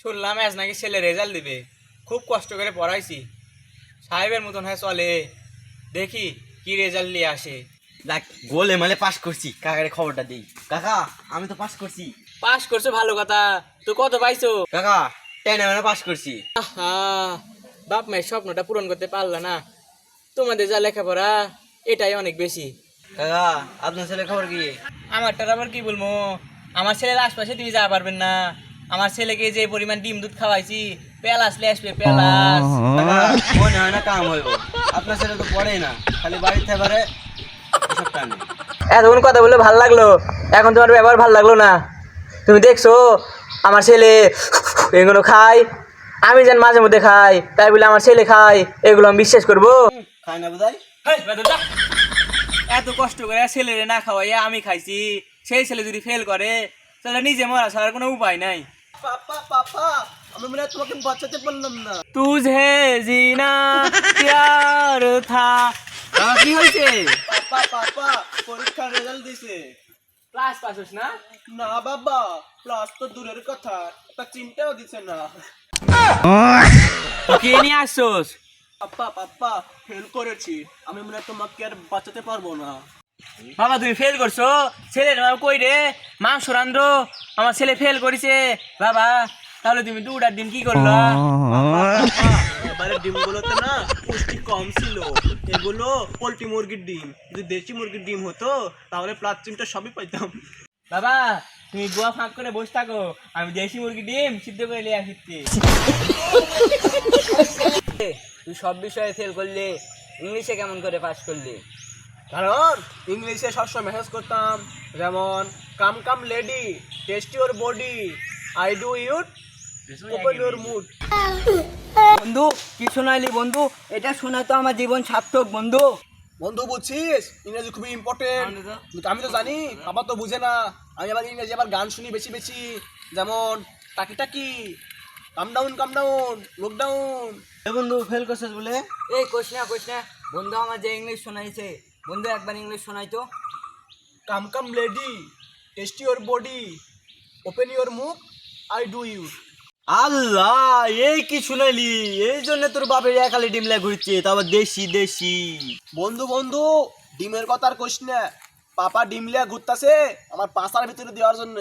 শুনলাম আজ নাকি ছেলে রেজাল্ট দিবে, খুব কষ্ট করে পড়াইছি, সাহেবের মতন হ্যাঁ চলে, দেখি কি রেজাল্ট নিয়ে আসে। দেখ গোলে মানে পাস করছি, কাকারে খবরটা দিই। কাকা আমি তো পাস করছি। পাস করছো ভালো কথা, তো কত পাইছো? কাকা 10 মানে পাস করছি। আহা, বাপ মায়ের স্বপ্নটা পূরণ করতে পারলা না। তোমাদের যা লেখাপড়া এটাই অনেক বেশি। কাকা আপনার ছেলে খবর কি? আমারটার আবার কি বলবো, আমার ছেলের আশপাশে তুমি যা পারবেন না। আমার ছেলেকে যে পরিমাণ ডিম দুধ খাওয়াইছি, পেলাস লে আসবে পেলাস। কাকা মনে হয় না কাম হইব। আপনার ছেলে তো পড়েই না, খালি বাড়িতে পারে এসব টানে। এতক্ষণ কথা বলে ভাল লাগলো, এখন তোমার ব্যবহার ভাল লাগলো না। তুমি দেখছো আমার ছেলে এগুলো খায়, আমি যেন মাঝে মধ্যে খাই, তাই বলে আমার ছেলে খায় এগুলো আমি বিশ্বাস করবো? খায় না বোধহয়। এত কষ্ট করে ছেলেরে না খাওয়াইয়া আমি খাইছি, সেই ছেলে যদি ফেল করে তাহলে নিজে মরা ছাড়ার কোনো উপায় নাই। পাপা পাপা আমি মনে হয় তোমাকে বাঁচাতে পারলাম না। তুঝে জিনা প্যার থা। কি হয়েছে? পাপা পাপা পরীক্ষার রেজাল্ট দিছে। ক্লাস পাস হস না? না বাবা, প্লাস তো দূরের কথা, তা চিন্তাও দিছে না। তো কে নিয়ে আসছোস? পাপা পাপা ফেল করেছি, আমি মনে হয় তোমাকে আর বাঁচাতে পারবো না। বাবা তুমি ফেল করছো? ছেলের নাম কই রে? মাংস রান্ধ্র, আমার ছেলে ফেল করেছে। বাবা তাহলে তুমি দুটার দিন কি করলো? এবারে ডিমগুলোতে না পুষ্টি কম ছিল, এগুলো পোল্ট্রি মুরগির ডিম। যদি দেশি মুরগির ডিম হতো তাহলে প্লাস চিমটা সবই পাইতাম। বাবা তুমি গোয়া ফাঁক করে বসে থাকো, আমি দেশি মুরগি ডিম সিদ্ধ করে নিয়ে আসছি। তুই সব বিষয়ে ফেল করলি, ইংলিশে কেমন করে পাস করলি? কারণ ইংলিশে সবসময় মেসেজ করতাম, যেমন come come lady, taste your body, I do you, open your mood. বন্ধু কি শোনাইলি বন্ধু? এটা শোনা তো আমার জীবন সার্থক বন্ধু। বন্ধু বুঝছিস ইংরেজি খুবই ইম্পর্টেন্ট, আমি তো জানি, আবার তো বুঝে না। আমি আবার ইংরেজি আবার গান শুনি বেশি বেশি, যেমন টাকি টাকি, কাম ডাউন লুক ডাউন। বন্ধু ফেল করছিস বলে? এই কোশ না বন্ধু, আমার যে ইংলিশ শোনাইছে বন্ধু, একবার ইংলিশ শোনাই তো। Come come lady, taste your body, open your মুখ, আই ডু ইউ। আল্লাহ এই কি শুনাইলি? এই জন্য তোর বাপের একালে ডিম লে ঘুরছে, তারপর দেশি দেশি। বন্ধু বন্ধু ডিমের কথা আর কইস না, পাপা ডিম লিয়া ঘুরতাছে আমার পাশার ভিতরে দেওয়ার জন্য।